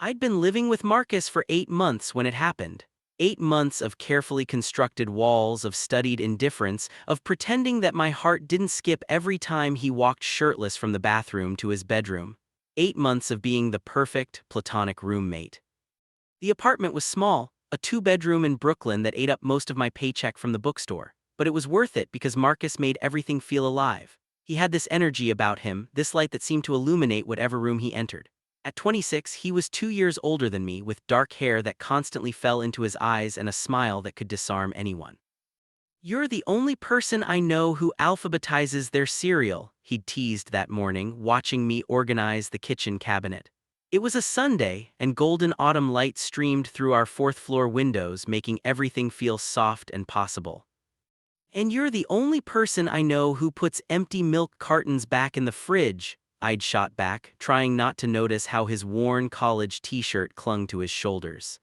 I'd been living with Marcus for 8 months when it happened. 8 months of carefully constructed walls, of studied indifference, of pretending that my heart didn't skip every time he walked shirtless from the bathroom to his bedroom. 8 months of being the perfect, platonic roommate. The apartment was small, a two-bedroom in Brooklyn that ate up most of my paycheck from the bookstore. But it was worth it because Marcus made everything feel alive. He had this energy about him, this light that seemed to illuminate whatever room he entered. At 26, he was 2 years older than me, with dark hair that constantly fell into his eyes and a smile that could disarm anyone. "You're the only person I know who alphabetizes their cereal," he'd teased that morning, watching me organize the kitchen cabinet. It was a Sunday, and golden autumn light streamed through our fourth-floor windows, making everything feel soft and possible. "And you're the only person I know who puts empty milk cartons back in the fridge," I'd shot back, trying not to notice how his worn college t-shirt clung to his shoulders.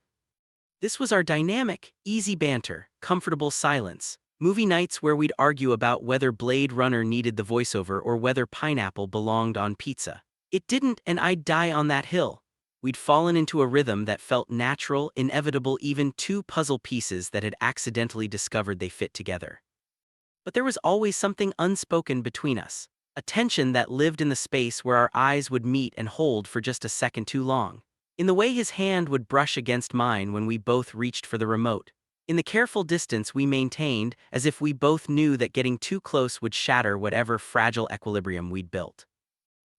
This was our dynamic, easy banter, comfortable silence. Movie nights where we'd argue about whether Blade Runner needed the voiceover or whether pineapple belonged on pizza. It didn't, and I'd die on that hill. We'd fallen into a rhythm that felt natural, inevitable, even two puzzle pieces that had accidentally discovered they fit together. But there was always something unspoken between us, a tension that lived in the space where our eyes would meet and hold for just a second too long. In the way his hand would brush against mine when we both reached for the remote. In the careful distance we maintained, as if we both knew that getting too close would shatter whatever fragile equilibrium we'd built.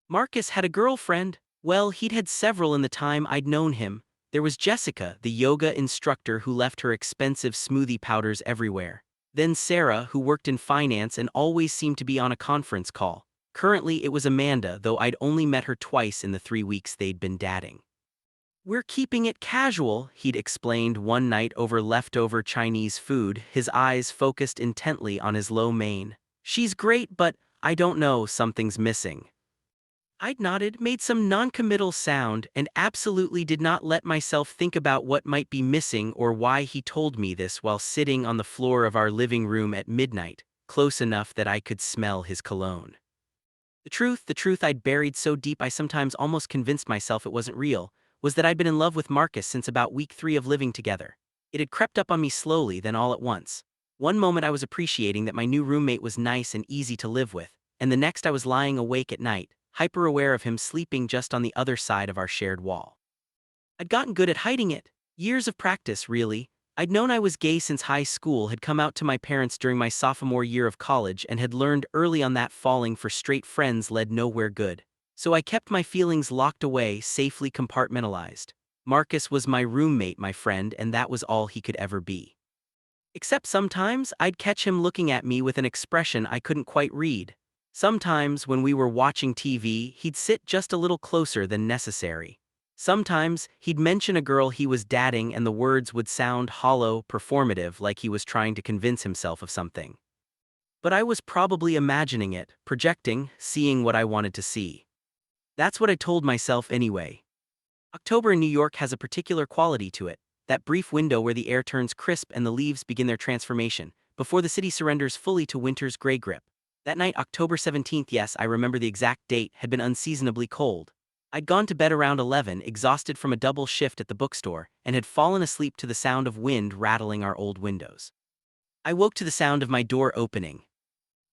Marcus had a girlfriend. Well, he'd had several in the time I'd known him. There was Jessica, the yoga instructor who left her expensive smoothie powders everywhere. Then Sarah, who worked in finance and always seemed to be on a conference call. Currently it was Amanda, though I'd only met her twice in the 3 weeks they'd been dating. "We're keeping it casual," he'd explained one night over leftover Chinese food, his eyes focused intently on his low mane. "She's great, but I don't know, something's missing." I'd nodded, made some non-committal sound, and absolutely did not let myself think about what might be missing or why he told me this while sitting on the floor of our living room at midnight, close enough that I could smell his cologne. The truth I'd buried so deep I sometimes almost convinced myself it wasn't real, was that I'd been in love with Marcus since about week 3 of living together. It had crept up on me slowly, then all at once. One moment I was appreciating that my new roommate was nice and easy to live with, and the next I was lying awake at night, hyper-aware of him sleeping just on the other side of our shared wall. I'd gotten good at hiding it. Years of practice, really. I'd known I was gay since high school, had come out to my parents during my sophomore year of college, and had learned early on that falling for straight friends led nowhere good. So I kept my feelings locked away, safely compartmentalized. Marcus was my roommate, my friend, and that was all he could ever be. Except sometimes I'd catch him looking at me with an expression I couldn't quite read. Sometimes, when we were watching TV, he'd sit just a little closer than necessary. Sometimes, he'd mention a girl he was dating and the words would sound hollow, performative, like he was trying to convince himself of something. But I was probably imagining it, projecting, seeing what I wanted to see. That's what I told myself anyway. October in New York has a particular quality to it, that brief window where the air turns crisp and the leaves begin their transformation, before the city surrenders fully to winter's gray grip. That night, October 17th, yes, I remember the exact date, had been unseasonably cold. I'd gone to bed around 11, exhausted from a double shift at the bookstore, and had fallen asleep to the sound of wind rattling our old windows. I woke to the sound of my door opening.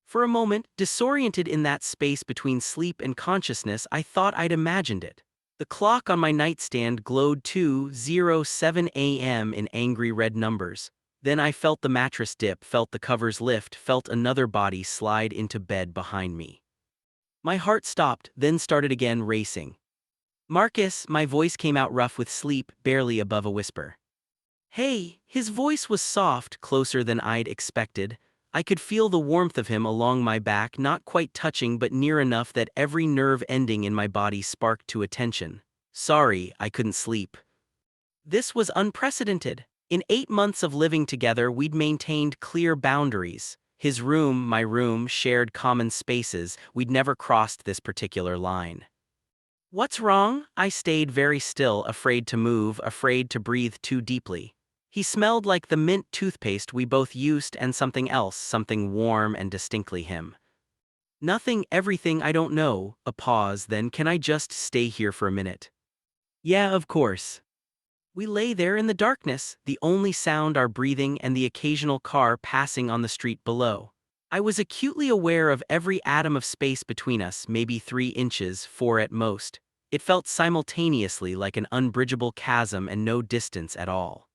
For a moment, disoriented in that space between sleep and consciousness, I thought I'd imagined it. The clock on my nightstand glowed 2:07 a.m. in angry red numbers. Then I felt the mattress dip, felt the covers lift, felt another body slide into bed behind me. My heart stopped, then started again, racing. "Marcus," my voice came out rough with sleep, barely above a whisper. "Hey." His voice was soft, closer than I'd expected. I could feel the warmth of him along my back, not quite touching but near enough that every nerve ending in my body sparked to attention. "Sorry, I couldn't sleep." This was unprecedented. In 8 months of living together, we'd maintained clear boundaries. His room, my room, shared common spaces. We'd never crossed this particular line. "What's wrong?" I stayed very still, afraid to move, afraid to breathe too deeply. He smelled like the mint toothpaste we both used and something else, something warm and distinctly him. "Nothing, everything, I don't know." A pause, then, "Can I just stay here for a minute?" Yeah, of course. We lay there in the darkness, the only sound our breathing and the occasional car passing on the street below. I was acutely aware of every atom of space between us, maybe 3 inches, 4 at most. It felt simultaneously like an unbridgeable chasm and no distance at all.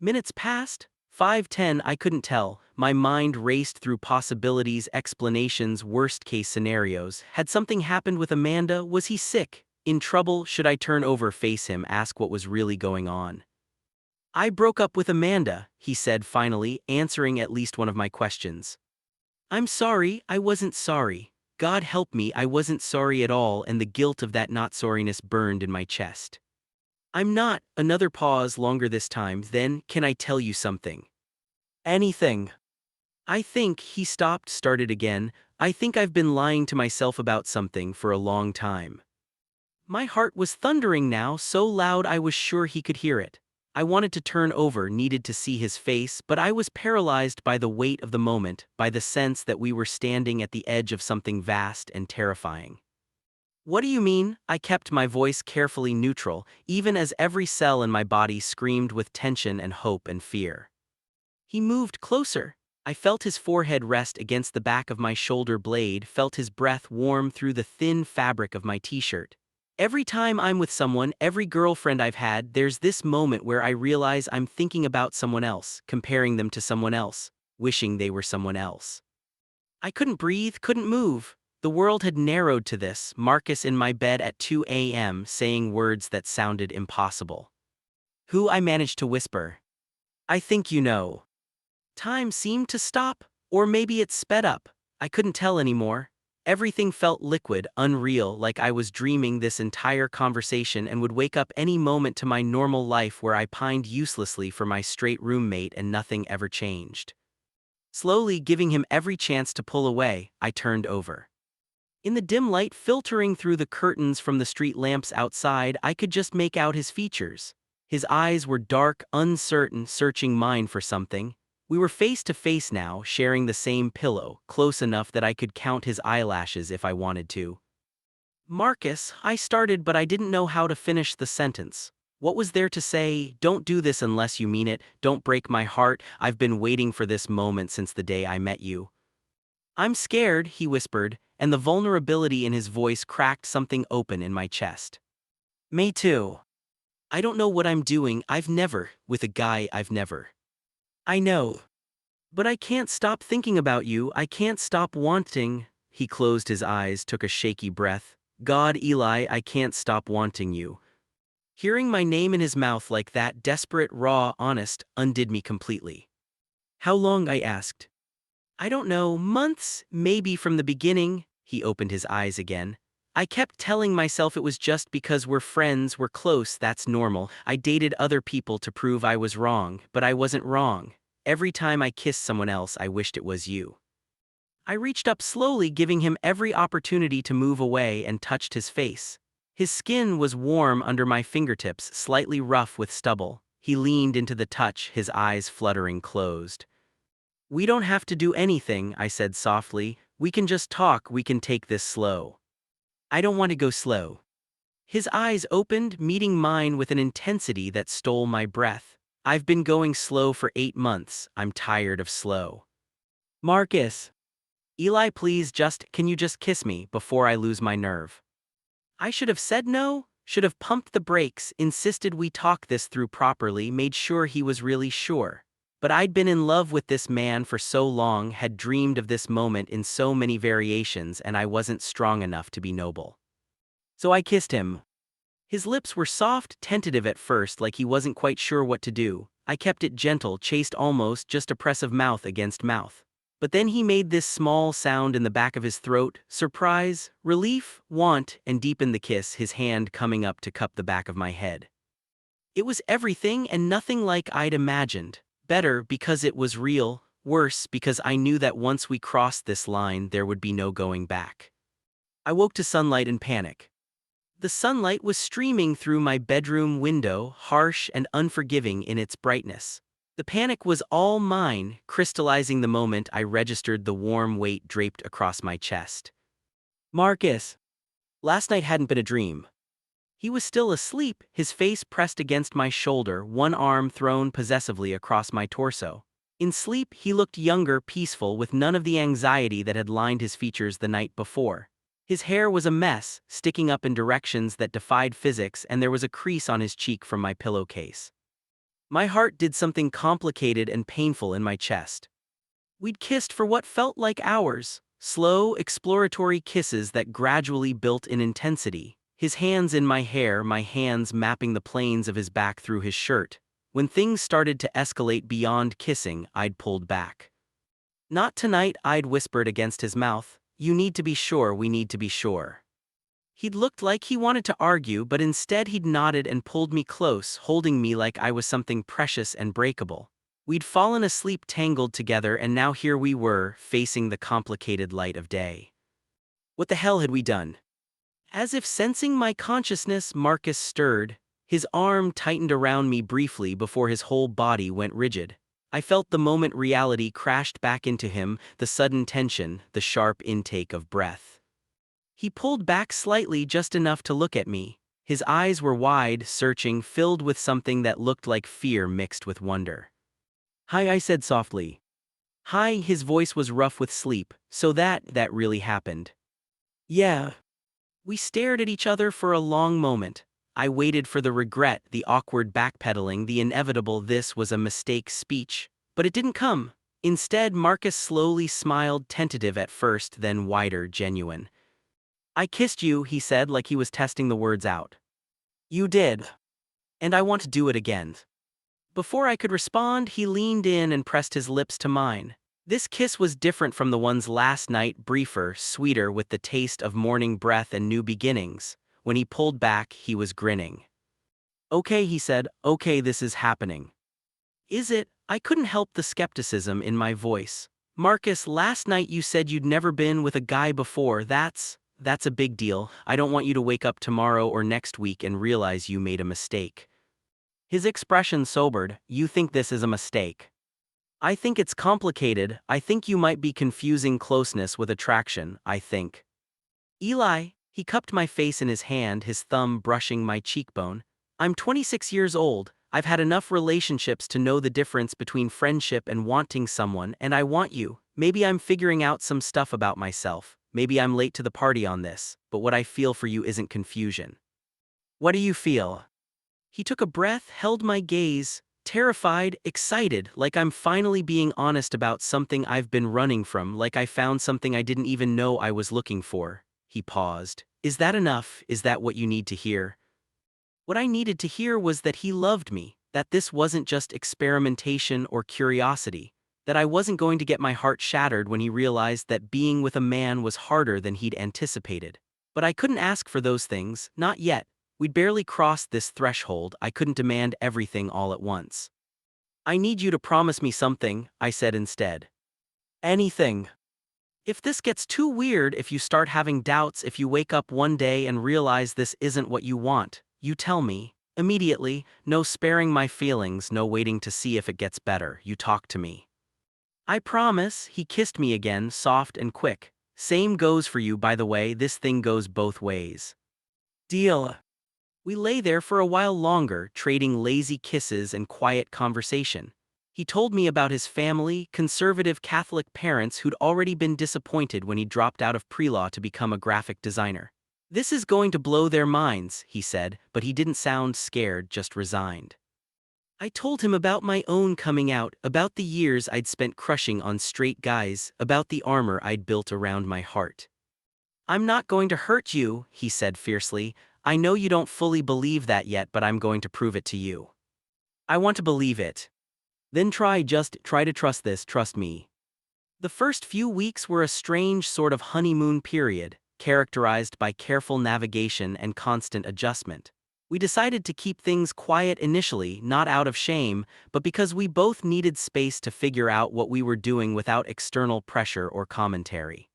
Minutes passed. 5, 10, I couldn't tell. My mind raced through possibilities, explanations, worst-case scenarios. Had something happened with Amanda? Was he sick? In trouble? Should I turn over, face him, ask what was really going on? I broke up with Amanda, he said finally, answering at least one of my questions. I'm sorry, I wasn't sorry. God help me, I wasn't sorry at all, and the guilt of that not sorriness burned in my chest. I'm not. Another pause, longer this time. Then, can I tell you something? Anything. I think, he stopped, started again. I think I've been lying to myself about something for a long time. My heart was thundering now, so loud I was sure he could hear it. I wanted to turn over, needed to see his face, but I was paralyzed by the weight of the moment, by the sense that we were standing at the edge of something vast and terrifying. What do you mean? I kept my voice carefully neutral, even as every cell in my body screamed with tension and hope and fear. He moved closer. I felt his forehead rest against the back of my shoulder blade, felt his breath warm through the thin fabric of my t-shirt. Every time I'm with someone, every girlfriend I've had, there's this moment where I realize I'm thinking about someone else, comparing them to someone else, wishing they were someone else. I couldn't breathe, couldn't move. The world had narrowed to this, Marcus in my bed at 2 a.m. saying words that sounded impossible. Who? I managed to whisper. I think you know. Time seemed to stop, or maybe it sped up. I couldn't tell anymore. Everything felt liquid, unreal, like I was dreaming this entire conversation and would wake up any moment to my normal life where I pined uselessly for my straight roommate and nothing ever changed. Slowly, giving him every chance to pull away, I turned over. In the dim light filtering through the curtains from the street lamps outside, I could just make out his features. His eyes were dark, uncertain, searching mine for something. We were face to face now, sharing the same pillow, close enough that I could count his eyelashes if I wanted to. Marcus, I started, but I didn't know how to finish the sentence. What was there to say? Don't do this unless you mean it. Don't break my heart. I've been waiting for this moment since the day I met you. I'm scared, he whispered, and the vulnerability in his voice cracked something open in my chest. Me too. I don't know what I'm doing. With a guy I've never. I know. But I can't stop thinking about you. I can't stop wanting. He closed his eyes, took a shaky breath. God, Eli, I can't stop wanting you. Hearing my name in his mouth like that, desperate, raw, honest, undid me completely. How long? I asked. I don't know, months, maybe from the beginning. He opened his eyes again. I kept telling myself it was just because we're friends, we're close, that's normal. I dated other people to prove I was wrong, but I wasn't wrong. Every time I kissed someone else, I wished it was you. I reached up slowly, giving him every opportunity to move away, and touched his face. His skin was warm under my fingertips, slightly rough with stubble. He leaned into the touch, his eyes fluttering closed. We don't have to do anything, I said softly. We can just talk, we can take this slow. I don't want to go slow. His eyes opened, meeting mine with an intensity that stole my breath. I've been going slow for 8 months, I'm tired of slow. Marcus. Eli, please can you just kiss me before I lose my nerve? I should have said no, should have pumped the brakes, insisted we talk this through properly, made sure he was really sure. But I'd been in love with this man for so long, had dreamed of this moment in so many variations, and I wasn't strong enough to be noble. So I kissed him. His lips were soft, tentative at first, like he wasn't quite sure what to do. I kept it gentle, chaste almost, just a press of mouth against mouth. But then he made this small sound in the back of his throat, surprise, relief, want, and deepened the kiss, his hand coming up to cup the back of my head. It was everything and nothing like I'd imagined. Better because it was real, worse because I knew that once we crossed this line there would be no going back. I woke to sunlight and panic. The sunlight was streaming through my bedroom window, harsh and unforgiving in its brightness. The panic was all mine, crystallizing the moment I registered the warm weight draped across my chest. Marcus. Last night hadn't been a dream. He was still asleep, his face pressed against my shoulder, one arm thrown possessively across my torso. In sleep, he looked younger, peaceful, with none of the anxiety that had lined his features the night before. His hair was a mess, sticking up in directions that defied physics, and there was a crease on his cheek from my pillowcase. My heart did something complicated and painful in my chest. We'd kissed for what felt like hours, slow, exploratory kisses that gradually built in intensity. His hands in my hair, my hands mapping the planes of his back through his shirt. When things started to escalate beyond kissing, I'd pulled back. "Not tonight," I'd whispered against his mouth. "You need to be sure, we need to be sure." He'd looked like he wanted to argue, but instead he'd nodded and pulled me close, holding me like I was something precious and breakable. We'd fallen asleep tangled together, and now here we were, facing the complicated light of day. What the hell had we done? As if sensing my consciousness, Marcus stirred. His arm tightened around me briefly before his whole body went rigid. I felt the moment reality crashed back into him, the sudden tension, the sharp intake of breath. He pulled back slightly, just enough to look at me. His eyes were wide, searching, filled with something that looked like fear mixed with wonder. "Hi," I said softly. "Hi," his voice was rough with sleep. "So that really happened?" "Yeah." We stared at each other for a long moment. I waited for the regret, the awkward backpedaling, the inevitable "this was a mistake" speech. But it didn't come. Instead, Marcus slowly smiled, tentative at first, then wider, genuine. "I kissed you," he said, like he was testing the words out. "You did. And I want to do it again." Before I could respond, he leaned in and pressed his lips to mine. This kiss was different from the ones last night, briefer, sweeter, with the taste of morning breath and new beginnings. When he pulled back, he was grinning. "Okay," he said, "okay, this is happening." "Is it?" I couldn't help the skepticism in my voice. "Marcus, last night you said you'd never been with a guy before. That's a big deal. I don't want you to wake up tomorrow or next week and realize you made a mistake." His expression sobered. "You think this is a mistake?" "I think it's complicated. I think you might be confusing closeness with attraction, I think." "Eli," he cupped my face in his hand, his thumb brushing my cheekbone. "I'm 26 years old. I've had enough relationships to know the difference between friendship and wanting someone, and I want you. Maybe I'm figuring out some stuff about myself. Maybe I'm late to the party on this, but what I feel for you isn't confusion." "What do you feel?" He took a breath, held my gaze. Terrified, excited, like I'm finally being honest about something I've been running from, like I found something I didn't even know I was looking for. He paused. "Is that enough? Is that what you need to hear?" What I needed to hear was that he loved me, that this wasn't just experimentation or curiosity, that I wasn't going to get my heart shattered when he realized that being with a man was harder than he'd anticipated. But I couldn't ask for those things, not yet. We'd barely crossed this threshold. I couldn't demand everything all at once. "I need you to promise me something," I said instead. "Anything. If this gets too weird, if you start having doubts, if you wake up one day and realize this isn't what you want, you tell me. Immediately, no sparing my feelings, no waiting to see if it gets better. You talk to me." "I promise." He kissed me again, soft and quick. "Same goes for you, by the way. This thing goes both ways." "Deal." We lay there for a while longer, trading lazy kisses and quiet conversation. He told me about his family, conservative Catholic parents who'd already been disappointed when he dropped out of pre-law to become a graphic designer. "This is going to blow their minds," he said, but he didn't sound scared, just resigned. I told him about my own coming out, about the years I'd spent crushing on straight guys, about the armor I'd built around my heart. "I'm not going to hurt you," he said fiercely. "I know you don't fully believe that yet, but I'm going to prove it to you. I want to believe it. Then just try to trust this, trust me." The first few weeks were a strange sort of honeymoon period, characterized by careful navigation and constant adjustment. We decided to keep things quiet initially, not out of shame, but because we both needed space to figure out what we were doing without external pressure or commentary.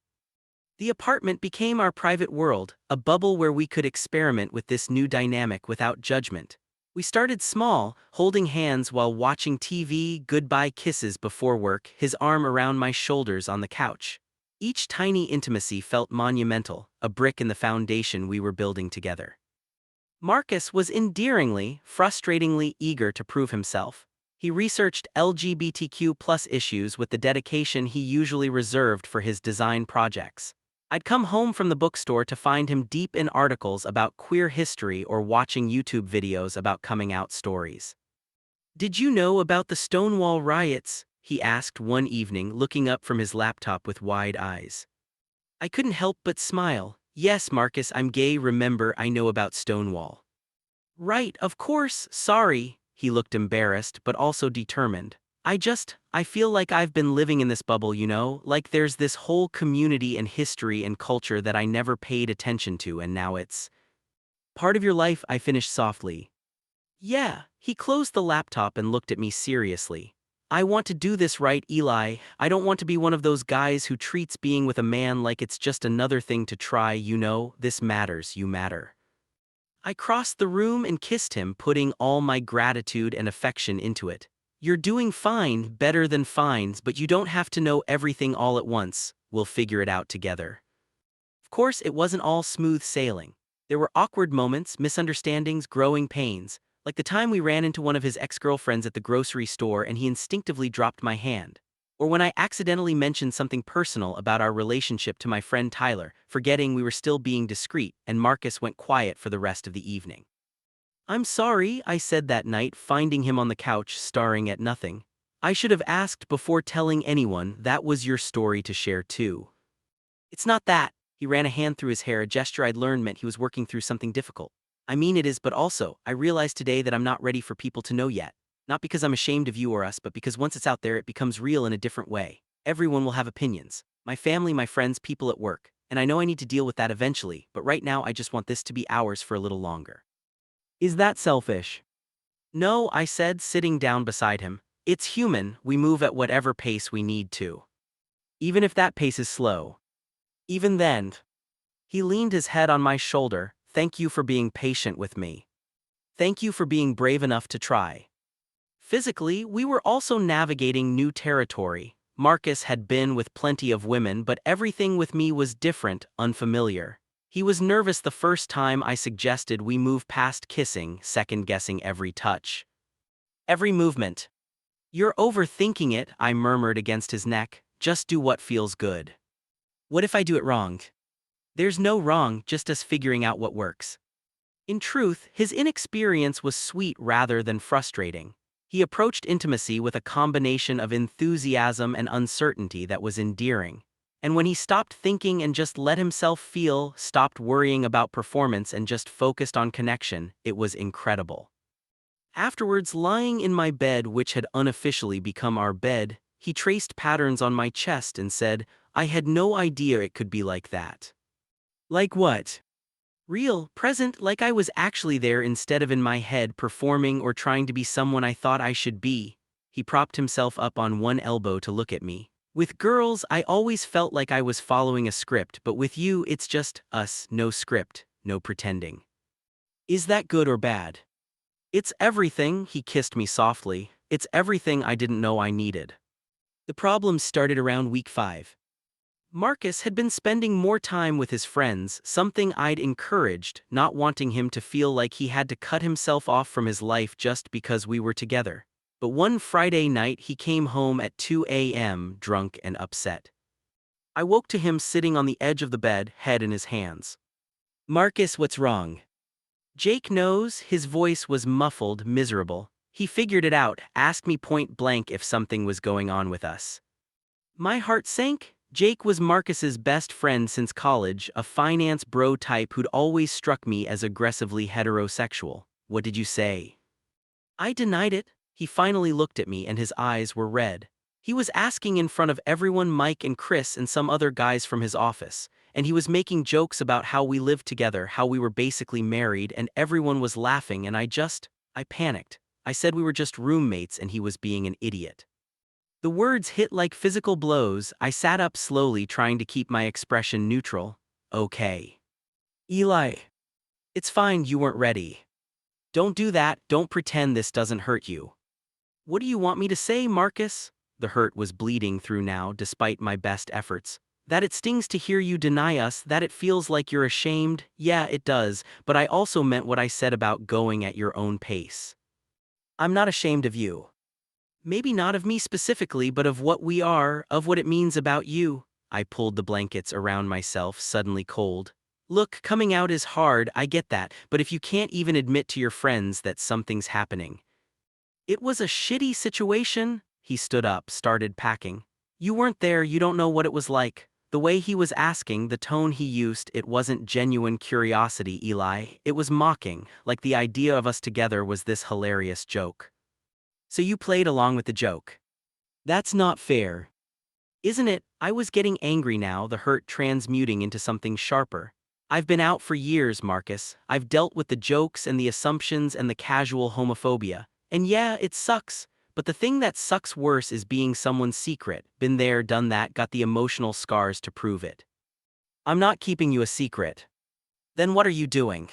The apartment became our private world, a bubble where we could experiment with this new dynamic without judgment. We started small, holding hands while watching TV, goodbye kisses before work, his arm around my shoulders on the couch. Each tiny intimacy felt monumental, a brick in the foundation we were building together. Marcus was endearingly, frustratingly eager to prove himself. He researched LGBTQ+ issues with the dedication he usually reserved for his design projects. I'd come home from the bookstore to find him deep in articles about queer history or watching YouTube videos about coming out stories. "Did you know about the Stonewall riots?" he asked one evening, looking up from his laptop with wide eyes. I couldn't help but smile. "Yes, Marcus, I'm gay, remember, I know about Stonewall." "Right, of course, sorry." He looked embarrassed but also determined. I feel like I've been living in this bubble, like there's this whole community and history and culture that I never paid attention to, and now it's part of your life," I finished softly. "Yeah." He closed the laptop and looked at me seriously. "I want to do this right, Eli. I don't want to be one of those guys who treats being with a man like it's just another thing to try, this matters, you matter." I crossed the room and kissed him, putting all my gratitude and affection into it. "You're doing fine, better than fine, but you don't have to know everything all at once. We'll figure it out together." Of course, it wasn't all smooth sailing. There were awkward moments, misunderstandings, growing pains, like the time we ran into one of his ex-girlfriends at the grocery store and he instinctively dropped my hand. Or when I accidentally mentioned something personal about our relationship to my friend Tyler, forgetting we were still being discreet, and Marcus went quiet for the rest of the evening. "I'm sorry," I said that night, finding him on the couch staring at nothing. "I should have asked before telling anyone. That was your story to share too." "It's not that." He ran a hand through his hair, a gesture I'd learned meant he was working through something difficult. "I mean it is, but also, I realize today that I'm not ready for people to know yet. Not because I'm ashamed of you or us, but because once it's out there it becomes real in a different way. Everyone will have opinions. My family, my friends, people at work. And I know I need to deal with that eventually, but right now I just want this to be ours for a little longer." "Is that selfish?" "No," I said, sitting down beside him. "It's human, we move at whatever pace we need to. Even if that pace is slow. Even then." He leaned his head on my shoulder. "Thank you for being patient with me. Thank you for being brave enough to try." Physically, we were also navigating new territory. Marcus had been with plenty of women, but everything with me was different, unfamiliar. He was nervous the first time I suggested we move past kissing, second-guessing every touch, every movement. "You're overthinking it," I murmured against his neck. "Just do what feels good." "What if I do it wrong?" "There's no wrong, just us figuring out what works." In truth, his inexperience was sweet rather than frustrating. He approached intimacy with a combination of enthusiasm and uncertainty that was endearing. And when he stopped thinking and just let himself feel, stopped worrying about performance and just focused on connection, it was incredible. Afterwards, lying in my bed, which had unofficially become our bed, he traced patterns on my chest and said, "I had no idea it could be like that." "Like what?" "Real, present, like I was actually there instead of in my head performing or trying to be someone I thought I should be." He propped himself up on one elbow to look at me. "With girls, I always felt like I was following a script, but with you, it's just us, no script, no pretending." "Is that good or bad?" "It's everything," he kissed me softly. "It's everything I didn't know I needed." The problems started around week 5. Marcus had been spending more time with his friends, something I'd encouraged, not wanting him to feel like he had to cut himself off from his life just because we were together. But one Friday night he came home at 2 a.m., drunk and upset. I woke to him sitting on the edge of the bed, head in his hands. "Marcus, what's wrong?" "Jake knows." His voice was muffled, miserable. "He figured it out, asked me point blank if something was going on with us." My heart sank. Jake was Marcus's best friend since college, a finance bro type who'd always struck me as aggressively heterosexual. "What did you say?" I denied it. He finally looked at me and his eyes were red. He was asking in front of everyone, Mike and Chris and some other guys from his office, and he was making jokes about how we lived together, how we were basically married, and everyone was laughing, and I panicked. I said we were just roommates and he was being an idiot. The words hit like physical blows. I sat up slowly, trying to keep my expression neutral. "Okay. Eli. It's fine, you weren't ready. Don't do that, don't pretend this doesn't hurt you." "What do you want me to say, Marcus?" The hurt was bleeding through now, despite my best efforts. That it stings to hear you deny us, that it feels like you're ashamed, yeah, it does, but I also meant what I said about going at your own pace. I'm not ashamed of you. Maybe not of me specifically, but of what we are, of what it means about you. I pulled the blankets around myself, suddenly cold. Look, coming out is hard, I get that, but if you can't even admit to your friends that something's happening. It was a shitty situation. He stood up, started packing. You weren't there, you don't know what it was like. The way he was asking, the tone he used, it wasn't genuine curiosity, Eli. It was mocking, like the idea of us together was this hilarious joke. So you played along with the joke. That's not fair. Isn't it? I was getting angry now, the hurt transmuting into something sharper. I've been out for years, Marcus. I've dealt with the jokes and the assumptions and the casual homophobia. And yeah, it sucks. But the thing that sucks worse is being someone's secret. Been there, done that, got the emotional scars to prove it. I'm not keeping you a secret. Then what are you doing?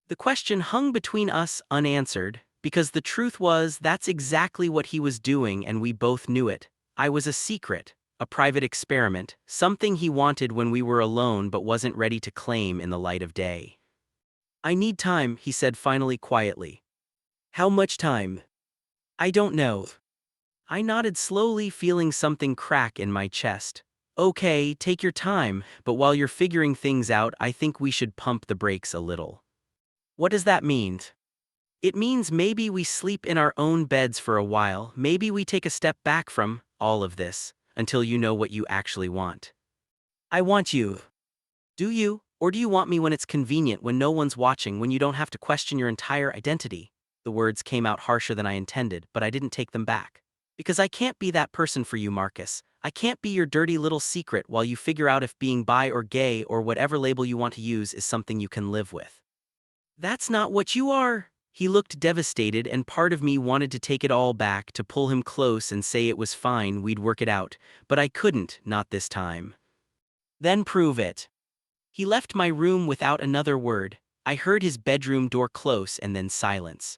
The question hung between us unanswered, because the truth was that's exactly what he was doing and we both knew it. I was a secret, a private experiment, something he wanted when we were alone but wasn't ready to claim in the light of day. I need time, he said finally quietly. How much time? I don't know. I nodded slowly, feeling something crack in my chest. Okay, take your time, but while you're figuring things out, I think we should pump the brakes a little. What does that mean? It means maybe we sleep in our own beds for a while, maybe we take a step back from all of this, until you know what you actually want. I want you. Do you? Or do you want me when it's convenient, when no one's watching, when you don't have to question your entire identity? The words came out harsher than I intended, but I didn't take them back. Because I can't be that person for you, Marcus. I can't be your dirty little secret while you figure out if being bi or gay or whatever label you want to use is something you can live with. That's not what you are. He looked devastated, and part of me wanted to take it all back, to pull him close and say it was fine, we'd work it out, but I couldn't, not this time. Then prove it. He left my room without another word. I heard his bedroom door close and then silence.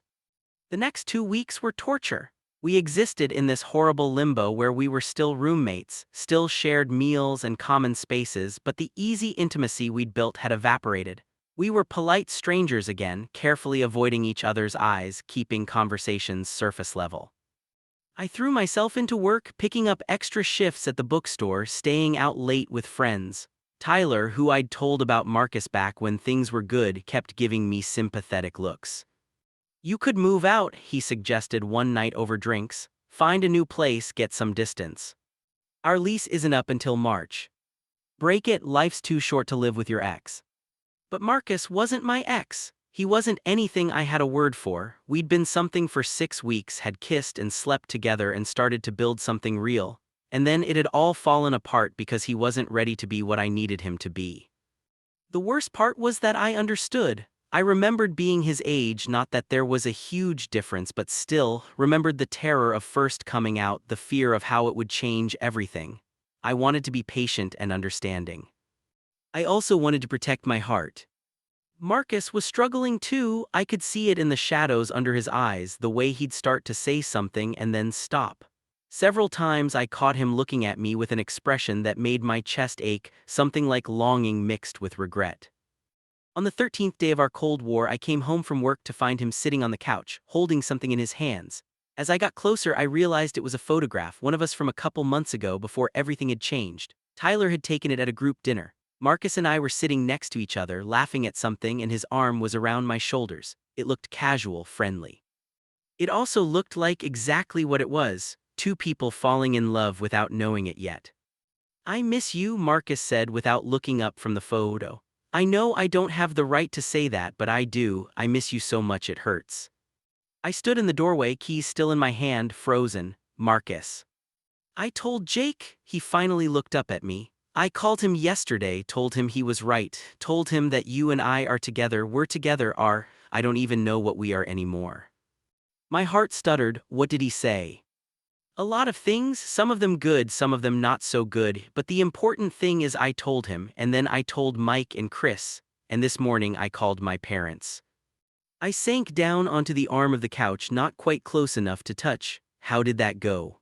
The next 2 weeks were torture. We existed in this horrible limbo where we were still roommates, still shared meals and common spaces, but the easy intimacy we'd built had evaporated. We were polite strangers again, carefully avoiding each other's eyes, keeping conversations surface level. I threw myself into work, picking up extra shifts at the bookstore, staying out late with friends. Tyler, who I'd told about Marcus back when things were good, kept giving me sympathetic looks. You could move out, he suggested one night over drinks. Find a new place, get some distance. Our lease isn't up until March. Break it, life's too short to live with your ex. But Marcus wasn't my ex. He wasn't anything I had a word for. We'd been something for 6 weeks, had kissed and slept together and started to build something real. And then it had all fallen apart because he wasn't ready to be what I needed him to be. The worst part was that I understood. I remembered being his age, not that there was a huge difference, but still, remembered the terror of first coming out, the fear of how it would change everything. I wanted to be patient and understanding. I also wanted to protect my heart. Marcus was struggling too. I could see it in the shadows under his eyes, the way he'd start to say something and then stop. Several times I caught him looking at me with an expression that made my chest ache, something like longing mixed with regret. On the 13th day of our Cold War, I came home from work to find him sitting on the couch, holding something in his hands. As I got closer, I realized it was a photograph, one of us from a couple months ago before everything had changed. Tyler had taken it at a group dinner. Marcus and I were sitting next to each other, laughing at something, and his arm was around my shoulders. It looked casual, friendly. It also looked like exactly what it was, 2 people falling in love without knowing it yet. I miss you, Marcus said without looking up from the photo. I know I don't have the right to say that, but I do. I miss you so much it hurts. I stood in the doorway, keys still in my hand, frozen. Marcus. I told Jake. He finally looked up at me. I called him yesterday, told him he was right, told him that you and I are together, we're together, I don't even know what we are anymore. My heart stuttered. What did he say? A lot of things, some of them good, some of them not so good, but the important thing is I told him, and then I told Mike and Chris, and this morning I called my parents. I sank down onto the arm of the couch, not quite close enough to touch. How did that go?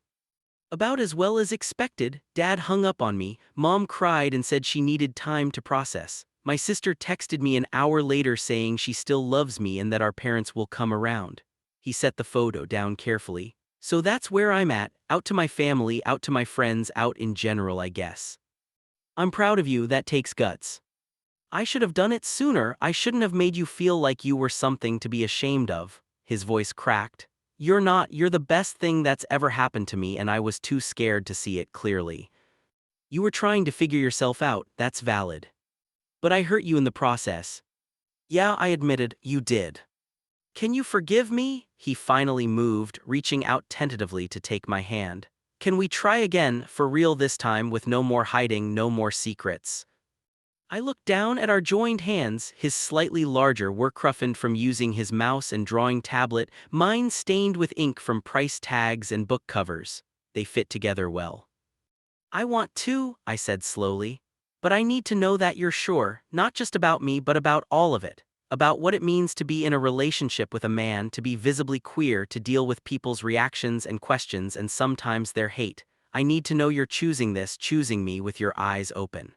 About as well as expected. Dad hung up on me, Mom cried and said she needed time to process. My sister texted me an hour later saying she still loves me and that our parents will come around. He set the photo down carefully. So that's where I'm at, out to my family, out to my friends, out in general, I guess. I'm proud of you, that takes guts. I should have done it sooner, I shouldn't have made you feel like you were something to be ashamed of. His voice cracked. You're not, you're the best thing that's ever happened to me and I was too scared to see it clearly. You were trying to figure yourself out, that's valid. But I hurt you in the process. Yeah, I admitted, you did. Can you forgive me? He finally moved, reaching out tentatively to take my hand. Can we try again, for real this time, with no more hiding, no more secrets? I looked down at our joined hands, his slightly larger work roughened from using his mouse and drawing tablet, mine stained with ink from price tags and book covers. They fit together well. I want to, I said slowly. But I need to know that you're sure, not just about me but about all of it. About what it means to be in a relationship with a man, to be visibly queer, to deal with people's reactions and questions and sometimes their hate. I need to know you're choosing this, choosing me with your eyes open.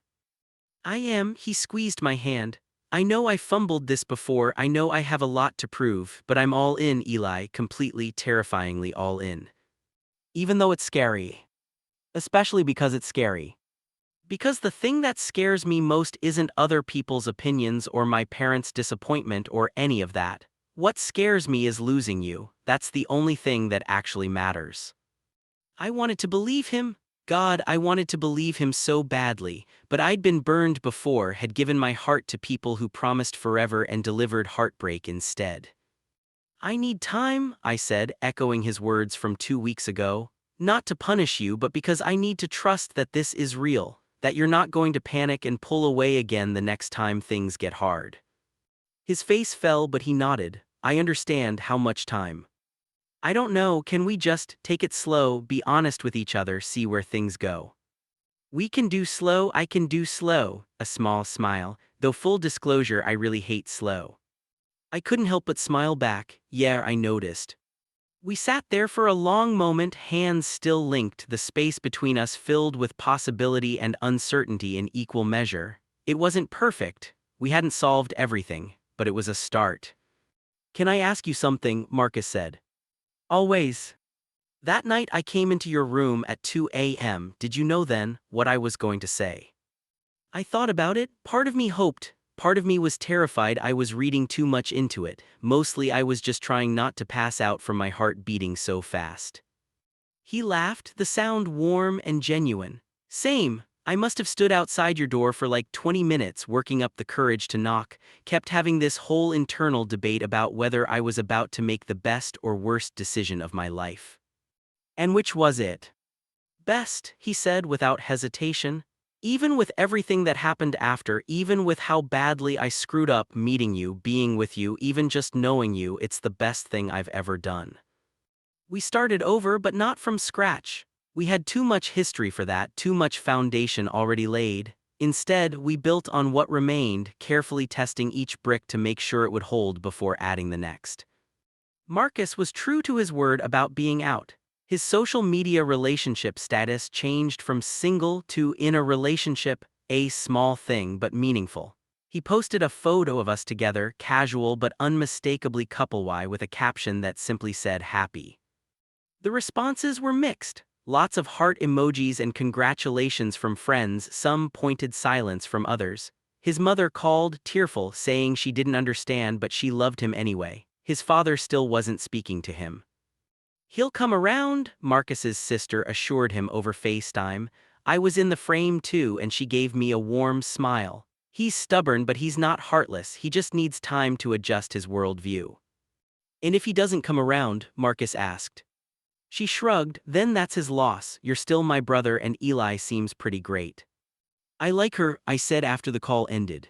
I am, he squeezed my hand. I know I fumbled this before, I know I have a lot to prove, but I'm all in, Eli, completely, terrifyingly all in. Even though it's scary. Especially because it's scary. Because the thing that scares me most isn't other people's opinions or my parents' disappointment or any of that. What scares me is losing you, that's the only thing that actually matters. I wanted to believe him. God, I wanted to believe him so badly, but I'd been burned before, had given my heart to people who promised forever and delivered heartbreak instead. I need time, I said, echoing his words from 2 weeks ago. Not to punish you, but because I need to trust that this is real, that you're not going to panic and pull away again the next time things get hard. His face fell, but he nodded. I understand. How much time? I don't know, can we just take it slow, be honest with each other, see where things go? We can do slow, I can do slow, a small smile, though full disclosure I really hate slow. I couldn't help but smile back. Yeah, I noticed. We sat there for a long moment, hands still linked, the space between us filled with possibility and uncertainty in equal measure. It wasn't perfect, we hadn't solved everything, but it was a start. Can I ask you something? Marcus said. Always. That night I came into your room at 2 a.m. Did you know then what I was going to say? I thought about it, part of me hoped, part of me was terrified I was reading too much into it, mostly I was just trying not to pass out from my heart beating so fast. He laughed, the sound warm and genuine. Same, I must have stood outside your door for like 20 minutes working up the courage to knock, kept having this whole internal debate about whether I was about to make the best or worst decision of my life. And which was it? Best, he said without hesitation. Even with everything that happened after, even with how badly I screwed up meeting you, being with you, even just knowing you, it's the best thing I've ever done. We started over, but not from scratch. We had too much history for that, too much foundation already laid. Instead, we built on what remained, carefully testing each brick to make sure it would hold before adding the next. Marcus was true to his word about being out. His social media relationship status changed from single to in a relationship, a small thing but meaningful. He posted a photo of us together, casual but unmistakably couple-y, with a caption that simply said happy. The responses were mixed. Lots of heart emojis and congratulations from friends, some pointed silence from others. His mother called, tearful, saying she didn't understand but she loved him anyway. His father still wasn't speaking to him. He'll come around, Marcus's sister assured him over FaceTime. I was in the frame too and she gave me a warm smile. He's stubborn but he's not heartless, he just needs time to adjust his worldview. And if he doesn't come around? Marcus asked. She shrugged, then that's his loss, you're still my brother and Eli seems pretty great. I like her, I said after the call ended.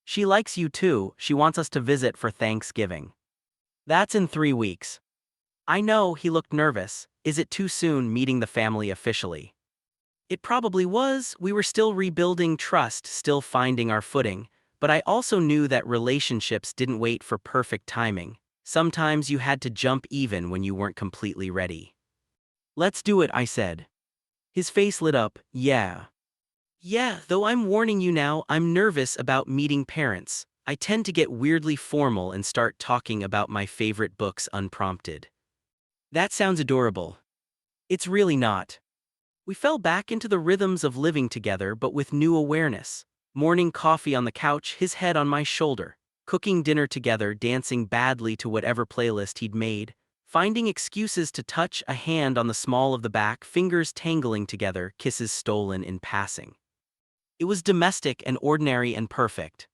She likes you too, she wants us to visit for Thanksgiving. That's in 3 weeks. I know, he looked nervous. Is it too soon meeting the family officially? It probably was, we were still rebuilding trust, still finding our footing, but I also knew that relationships didn't wait for perfect timing. Sometimes you had to jump even when you weren't completely ready. Let's do it, I said. His face lit up. Yeah. Yeah, though I'm warning you now, I'm nervous about meeting parents. I tend to get weirdly formal and start talking about my favorite books unprompted. That sounds adorable. It's really not. We fell back into the rhythms of living together but with new awareness. Morning coffee on the couch, his head on my shoulder. Cooking dinner together, dancing badly to whatever playlist he'd made. Finding excuses to touch a hand on the small of the back, fingers tangling together, kisses stolen in passing. It was domestic and ordinary and perfect.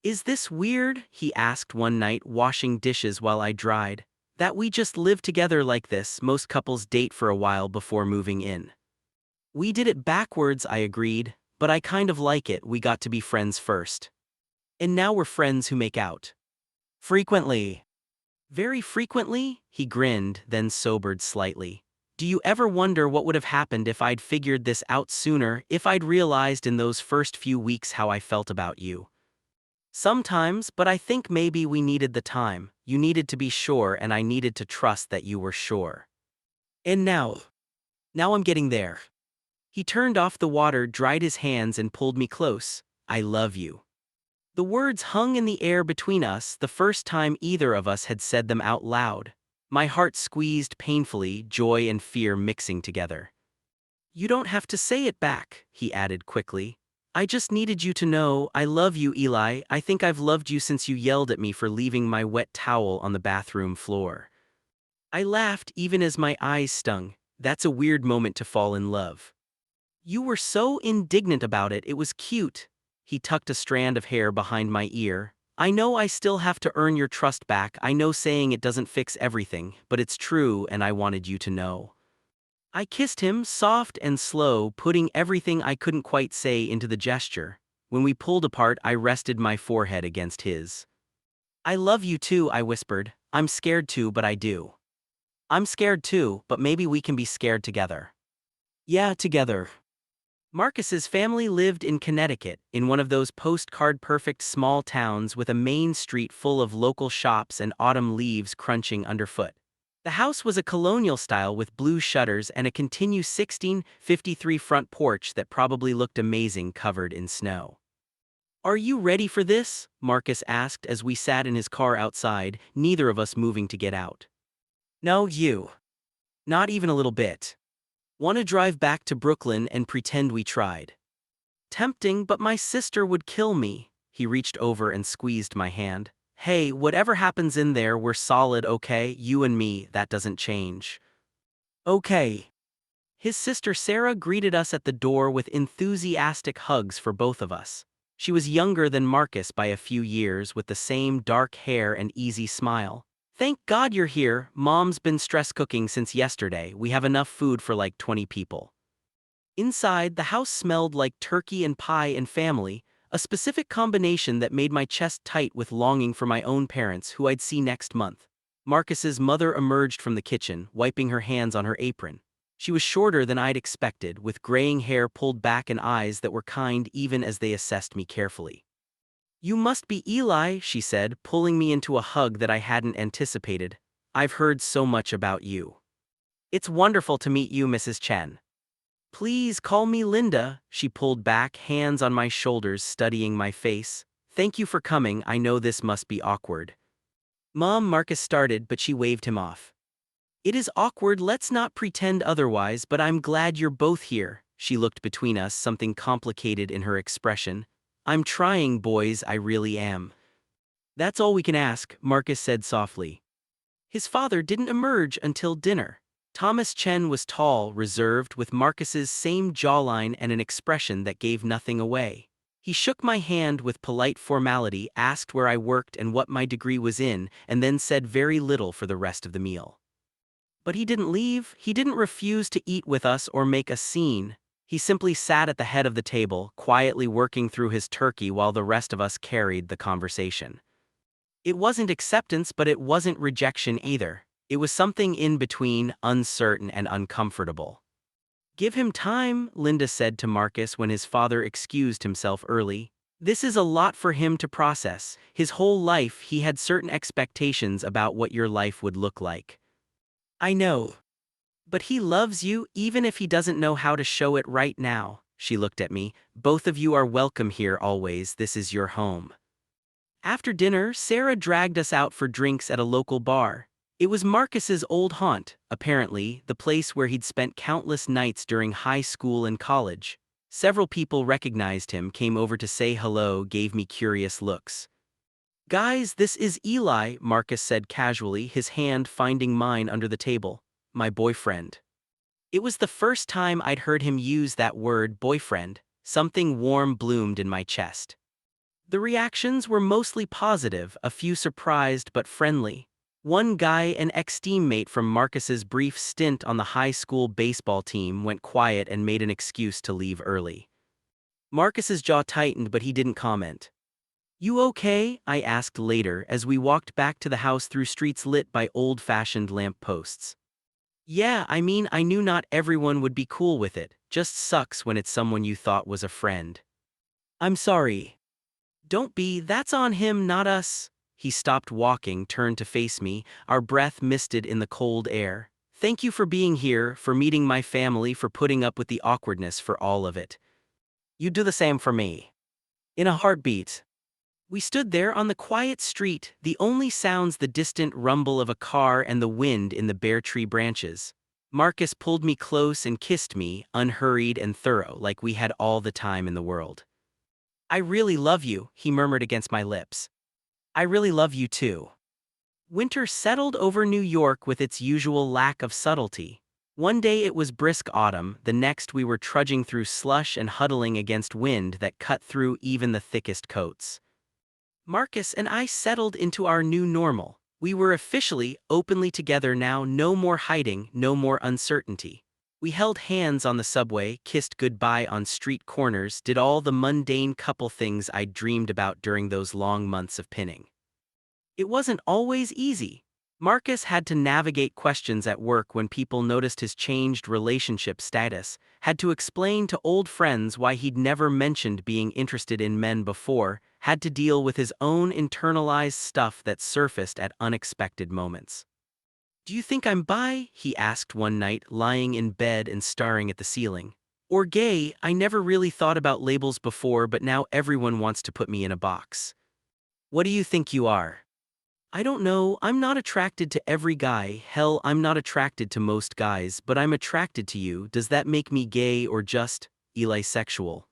Is this weird? He asked one night, washing dishes while I dried. That we just live together like this. Most couples date for a while before moving in. We did it backwards, I agreed, but I kind of like it. We got to be friends first. And now we're friends who make out. Frequently. Very frequently? He grinned, then sobered slightly. Do you ever wonder what would have happened if I'd figured this out sooner, if I'd realized in those first few weeks how I felt about you? Sometimes, but I think maybe we needed the time. You needed to be sure and I needed to trust that you were sure. And now I'm getting there. He turned off the water, dried his hands and pulled me close. I love you. The words hung in the air between us, the first time either of us had said them out loud. My heart squeezed painfully, joy and fear mixing together. You don't have to say it back, he added quickly. I just needed you to know, I love you, Eli. I think I've loved you since you yelled at me for leaving my wet towel on the bathroom floor. I laughed even as my eyes stung. That's a weird moment to fall in love. You were so indignant about it, it was cute. He tucked a strand of hair behind my ear. I know I still have to earn your trust back. I know saying it doesn't fix everything, but it's true and I wanted you to know. I kissed him, soft and slow, putting everything I couldn't quite say into the gesture. When we pulled apart, I rested my forehead against his. I love you too, I whispered. I'm scared too, but I do. I'm scared too, but maybe we can be scared together. Yeah, together. Marcus's family lived in Connecticut, in one of those postcard-perfect small towns with a main street full of local shops and autumn leaves crunching underfoot. The house was a colonial style with blue shutters and a continuous 1653 front porch that probably looked amazing covered in snow. Are you ready for this? Marcus asked as we sat in his car outside, neither of us moving to get out. No, you. Not even a little bit. Want to drive back to Brooklyn and pretend we tried. Tempting, but my sister would kill me. He reached over and squeezed my hand. Hey, whatever happens in there, we're solid, okay? You and me, that doesn't change. Okay. His sister Sarah greeted us at the door with enthusiastic hugs for both of us. She was younger than Marcus by a few years with the same dark hair and easy smile. Thank God you're here. Mom's been stress cooking since yesterday. We have enough food for like 20 people. Inside, the house smelled like turkey and pie and family, a specific combination that made my chest tight with longing for my own parents who I'd see next month. Marcus's mother emerged from the kitchen, wiping her hands on her apron. She was shorter than I'd expected, with graying hair pulled back and eyes that were kind even as they assessed me carefully. You must be Eli, she said, pulling me into a hug that I hadn't anticipated. I've heard so much about you. It's wonderful to meet you, Mrs. Chen. Please call me Linda, she pulled back, hands on my shoulders studying my face. Thank you for coming, I know this must be awkward. Mom, Marcus started, but she waved him off. It is awkward, let's not pretend otherwise, but I'm glad you're both here. She looked between us, something complicated in her expression. I'm trying, boys, I really am. That's all we can ask, Marcus said softly. His father didn't emerge until dinner. Thomas Chen was tall, reserved, with Marcus's same jawline and an expression that gave nothing away. He shook my hand with polite formality, asked where I worked and what my degree was in, and then said very little for the rest of the meal. But he didn't leave, he didn't refuse to eat with us or make a scene. He simply sat at the head of the table, quietly working through his turkey while the rest of us carried the conversation. It wasn't acceptance, but it wasn't rejection either. It was something in between, uncertain and uncomfortable. Give him time, Linda said to Marcus when his father excused himself early. This is a lot for him to process. His whole life he had certain expectations about what your life would look like. I know. But he loves you even if he doesn't know how to show it right now. She looked at me. Both of you are welcome here always. This is your home. After dinner, Sarah dragged us out for drinks at a local bar. It was Marcus's old haunt, apparently, the place where he'd spent countless nights during high school and college. Several people recognized him, came over to say hello, gave me curious looks. "Guys, this is Eli," Marcus said casually, his hand finding mine under the table. "My boyfriend." It was the first time I'd heard him use that word, boyfriend. Something warm bloomed in my chest. The reactions were mostly positive, a few surprised but friendly. One guy, an ex-teammate from Marcus's brief stint on the high school baseball team, went quiet and made an excuse to leave early. Marcus's jaw tightened, but he didn't comment. "You okay?" I asked later as we walked back to the house through streets lit by old-fashioned lamp posts. "Yeah, I mean, I knew not everyone would be cool with it. Just sucks when it's someone you thought was a friend." "I'm sorry." "Don't be, that's on him, not us." He stopped walking, turned to face me, our breath misted in the cold air. "Thank you for being here, for meeting my family, for putting up with the awkwardness, for all of it." "You do the same for me." In a heartbeat. We stood there on the quiet street, the only sounds the distant rumble of a car and the wind in the bare tree branches. Marcus pulled me close and kissed me, unhurried and thorough, like we had all the time in the world. "I really love you," he murmured against my lips. "I really love you too." Winter settled over New York with its usual lack of subtlety. One day it was brisk autumn, the next we were trudging through slush and huddling against wind that cut through even the thickest coats. Marcus and I settled into our new normal. We were officially, openly together now, no more hiding, no more uncertainty. We held hands on the subway, kissed goodbye on street corners, did all the mundane couple things I'd dreamed about during those long months of pinning. It wasn't always easy. Marcus had to navigate questions at work when people noticed his changed relationship status, had to explain to old friends why he'd never mentioned being interested in men before, had to deal with his own internalized stuff that surfaced at unexpected moments. "Do you think I'm bi?" he asked one night, lying in bed and staring at the ceiling. "Or gay? I never really thought about labels before, but now everyone wants to put me in a box." "What do you think you are?" "I don't know, I'm not attracted to every guy, hell, I'm not attracted to most guys, but I'm attracted to you. Does that make me gay or just, sexual?"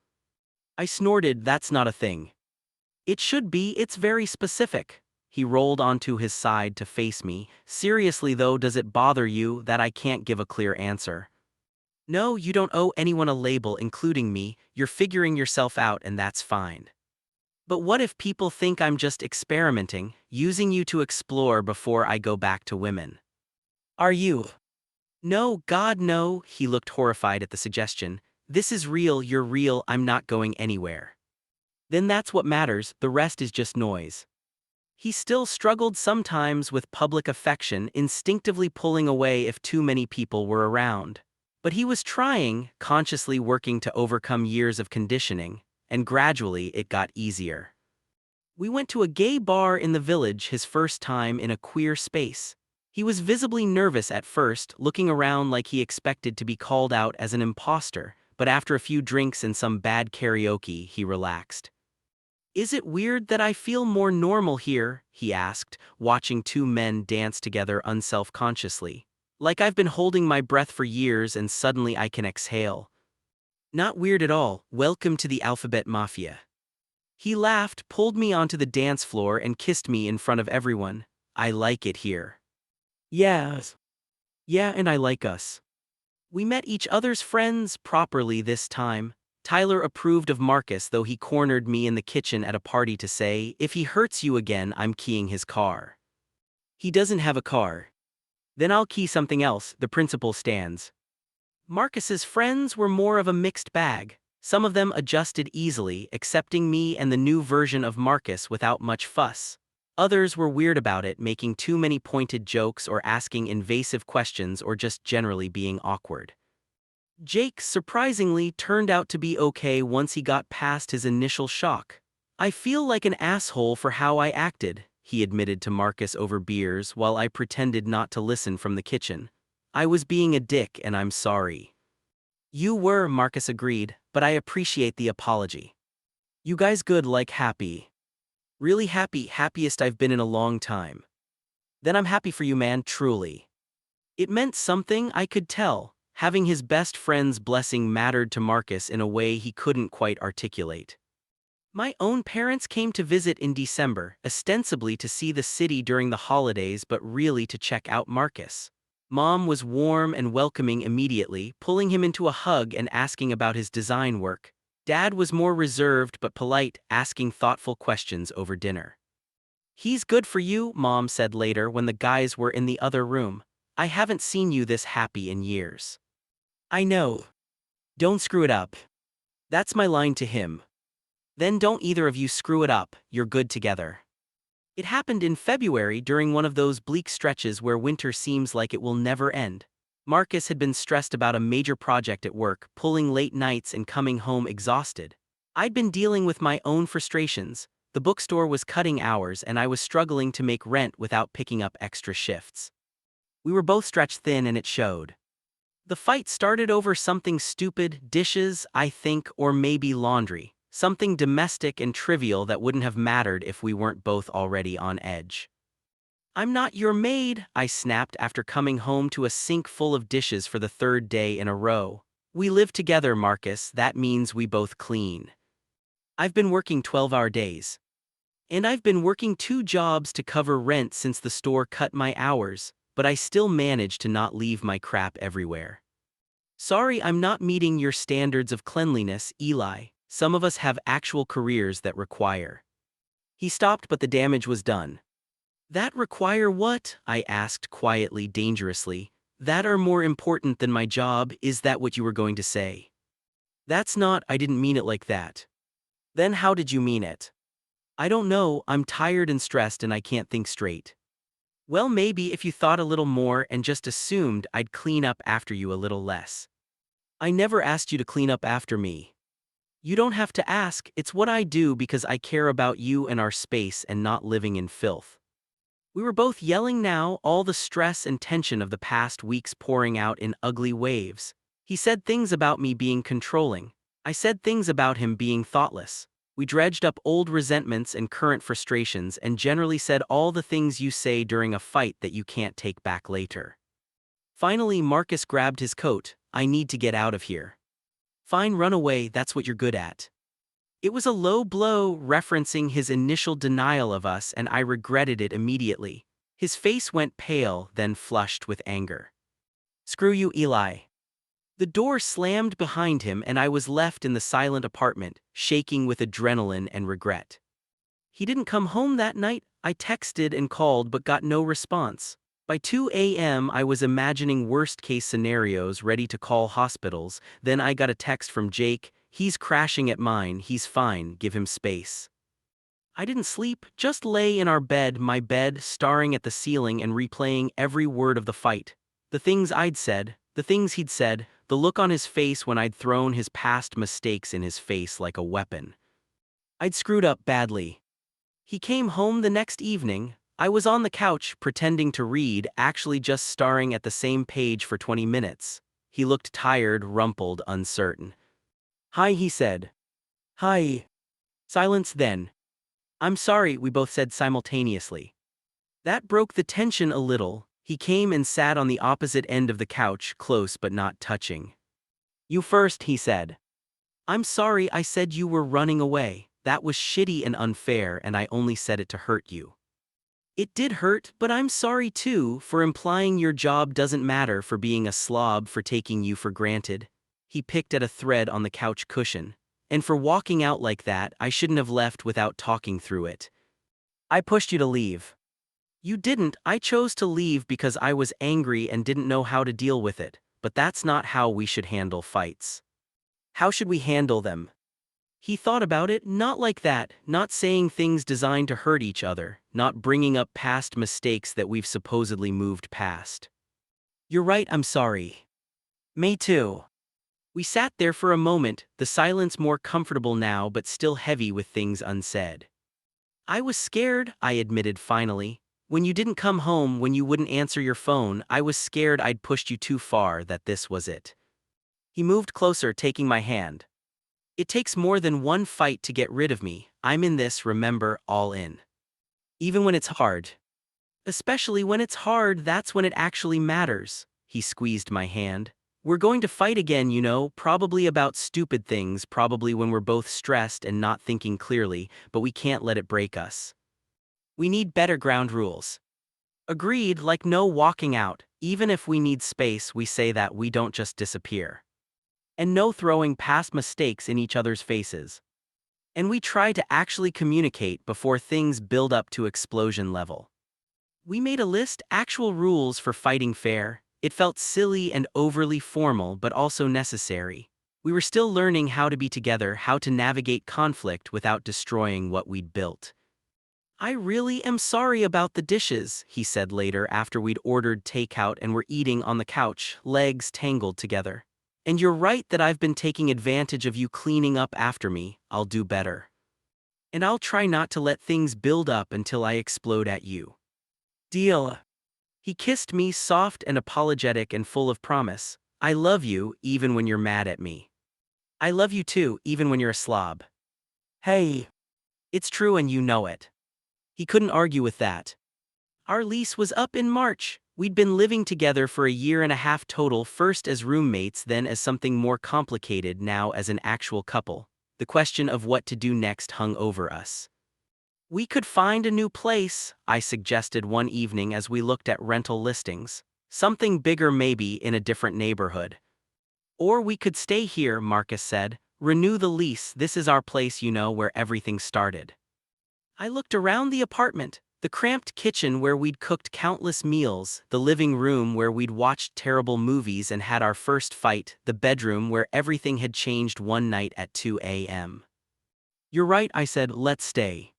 I snorted, "That's not a thing." "It should be, it's very specific." He rolled onto his side to face me. "Seriously though, does it bother you that I can't give a clear answer?" "No, you don't owe anyone a label, including me. You're figuring yourself out and that's fine. But what if people think I'm just experimenting, using you to explore before I go back to women?" "Are you?" "No, God no," he looked horrified at the suggestion. "This is real, you're real, I'm not going anywhere." "Then that's what matters, the rest is just noise." He still struggled sometimes with public affection, instinctively pulling away if too many people were around. But he was trying, consciously working to overcome years of conditioning, and gradually it got easier. We went to a gay bar in the village, his first time in a queer space. He was visibly nervous at first, looking around like he expected to be called out as an imposter, but after a few drinks and some bad karaoke, he relaxed. "Is it weird that I feel more normal here?" he asked, watching two men dance together unself-consciously. "Like I've been holding my breath for years and suddenly I can exhale." "Not weird at all, welcome to the Alphabet Mafia." He laughed, pulled me onto the dance floor and kissed me in front of everyone. "I like it here." "Yes. Yeah, and I like us." We met each other's friends properly this time. Tyler approved of Marcus, though he cornered me in the kitchen at a party to say, "If he hurts you again, I'm keying his car." "He doesn't have a car." "Then I'll key something else, the principle stands." Marcus's friends were more of a mixed bag. Some of them adjusted easily, accepting me and the new version of Marcus without much fuss. Others were weird about it, making too many pointed jokes or asking invasive questions or just generally being awkward. Jake, surprisingly, turned out to be okay once he got past his initial shock. "I feel like an asshole for how I acted," he admitted to Marcus over beers while I pretended not to listen from the kitchen. I was being a dick and I'm sorry. You were, Marcus agreed, but I appreciate the apology. You guys good like happy. Really happy, happiest I've been in a long time. Then I'm happy for you, man, truly. It meant something, I could tell. Having his best friend's blessing mattered to Marcus in a way he couldn't quite articulate. My own parents came to visit in December, ostensibly to see the city during the holidays but really to check out Marcus. Mom was warm and welcoming immediately, pulling him into a hug and asking about his design work. Dad was more reserved but polite, asking thoughtful questions over dinner. He's good for you, Mom said later when the guys were in the other room. I haven't seen you this happy in years. I know. Don't screw it up. That's my line to him. Then don't either of you screw it up, you're good together. It happened in February during one of those bleak stretches where winter seems like it will never end. Marcus had been stressed about a major project at work, pulling late nights and coming home exhausted. I'd been dealing with my own frustrations. The bookstore was cutting hours and I was struggling to make rent without picking up extra shifts. We were both stretched thin and it showed. The fight started over something stupid, dishes, I think, or maybe laundry. Something domestic and trivial that wouldn't have mattered if we weren't both already on edge. I'm not your maid, I snapped after coming home to a sink full of dishes for the third day in a row. We live together, Marcus, that means we both clean. I've been working 12-hour days. And I've been working 2 jobs to cover rent since the store cut my hours, but I still manage to not leave my crap everywhere. Sorry, I'm not meeting your standards of cleanliness, Eli. Some of us have actual careers that require. He stopped, but the damage was done. That require what? I asked quietly, dangerously. That are more important than my job, is that what you were going to say? That's not, I didn't mean it like that. Then how did you mean it? I don't know, I'm tired and stressed and I can't think straight. Well, maybe if you thought a little more and just assumed I'd clean up after you a little less. I never asked you to clean up after me. You don't have to ask, it's what I do because I care about you and our space and not living in filth. We were both yelling now, all the stress and tension of the past weeks pouring out in ugly waves. He said things about me being controlling. I said things about him being thoughtless. We dredged up old resentments and current frustrations and generally said all the things you say during a fight that you can't take back later. Finally, Marcus grabbed his coat. I need to get out of here. Fine, run away, that's what you're good at. It was a low blow, referencing his initial denial of us, and I regretted it immediately. His face went pale, then flushed with anger. Screw you, Eli. The door slammed behind him and I was left in the silent apartment, shaking with adrenaline and regret. He didn't come home that night. I texted and called but got no response. By 2 a.m. I was imagining worst-case scenarios, ready to call hospitals. Then I got a text from Jake. He's crashing at mine, he's fine, give him space. I didn't sleep, just lay in our bed, my bed, staring at the ceiling and replaying every word of the fight. The things I'd said, the things he'd said, the look on his face when I'd thrown his past mistakes in his face like a weapon. I'd screwed up badly. He came home the next evening. I was on the couch, pretending to read, actually just staring at the same page for 20 minutes. He looked tired, rumpled, uncertain. Hi, he said. Hi. Silence then. I'm sorry, we both said simultaneously. That broke the tension a little. He came and sat on the opposite end of the couch, close but not touching. You first, he said. I'm sorry, I said you were running away. That was shitty and unfair and I only said it to hurt you. It did hurt, but I'm sorry too, for implying your job doesn't matter, for being a slob, for taking you for granted. He picked at a thread on the couch cushion. And for walking out like that, I shouldn't have left without talking through it. I pushed you to leave. You didn't, I chose to leave because I was angry and didn't know how to deal with it, but that's not how we should handle fights. How should we handle them? He thought about it, not like that, not saying things designed to hurt each other, not bringing up past mistakes that we've supposedly moved past. You're right, I'm sorry. Me too. We sat there for a moment, the silence more comfortable now but still heavy with things unsaid. I was scared, I admitted finally. When you didn't come home, when you wouldn't answer your phone, I was scared I'd pushed you too far, that this was it. He moved closer, taking my hand. It takes more than one fight to get rid of me. I'm in this, remember, all in. Even when it's hard. Especially when it's hard, that's when it actually matters. He squeezed my hand. We're going to fight again, you know, probably about stupid things, probably when we're both stressed and not thinking clearly, but we can't let it break us. We need better ground rules. Agreed, like no walking out. Even if we need space, we say that we don't just disappear. And no throwing past mistakes in each other's faces. And we try to actually communicate before things build up to explosion level. We made a list, actual rules for fighting fair. It felt silly and overly formal, but also necessary. We were still learning how to be together, how to navigate conflict without destroying what we'd built. I really am sorry about the dishes, he said later after we'd ordered takeout and were eating on the couch, legs tangled together. And you're right that I've been taking advantage of you cleaning up after me. I'll do better. And I'll try not to let things build up until I explode at you. Deal. He kissed me, soft and apologetic and full of promise. I love you, even when you're mad at me. I love you too, even when you're a slob. Hey. It's true and you know it. He couldn't argue with that. Our lease was up in March. We'd been living together for a year and a half total, first as roommates, then as something more complicated, now as an actual couple. The question of what to do next hung over us. We could find a new place, I suggested one evening as we looked at rental listings. Something bigger, maybe in a different neighborhood. Or we could stay here, Marcus said. Renew the lease, this is our place, you know, where everything started. I looked around the apartment, the cramped kitchen where we'd cooked countless meals, the living room where we'd watched terrible movies and had our first fight, the bedroom where everything had changed one night at 2 a.m. You're right, I said, let's stay.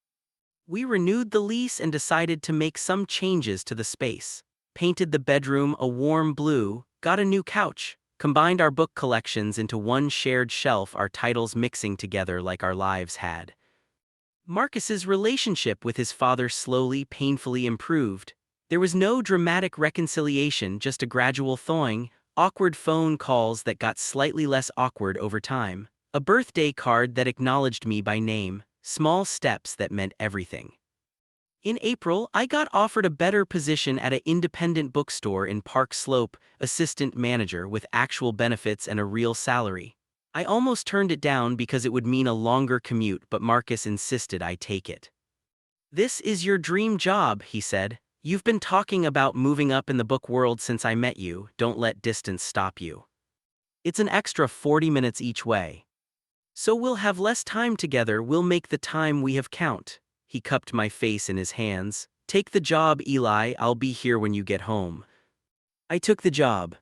We renewed the lease and decided to make some changes to the space. Painted the bedroom a warm blue, got a new couch, combined our book collections into one shared shelf, our titles mixing together like our lives had. Marcus's relationship with his father slowly, painfully improved. There was no dramatic reconciliation, just a gradual thawing, awkward phone calls that got slightly less awkward over time, a birthday card that acknowledged me by name, small steps that meant everything. In April, I got offered a better position at an independent bookstore in Park Slope, assistant manager with actual benefits and a real salary. I almost turned it down because it would mean a longer commute, but Marcus insisted I take it. This is your dream job, he said. You've been talking about moving up in the book world since I met you. Don't let distance stop you. It's an extra 40 minutes each way. So we'll have less time together, we'll make the time we have count. He cupped my face in his hands. Take the job, Eli, I'll be here when you get home. I took the job.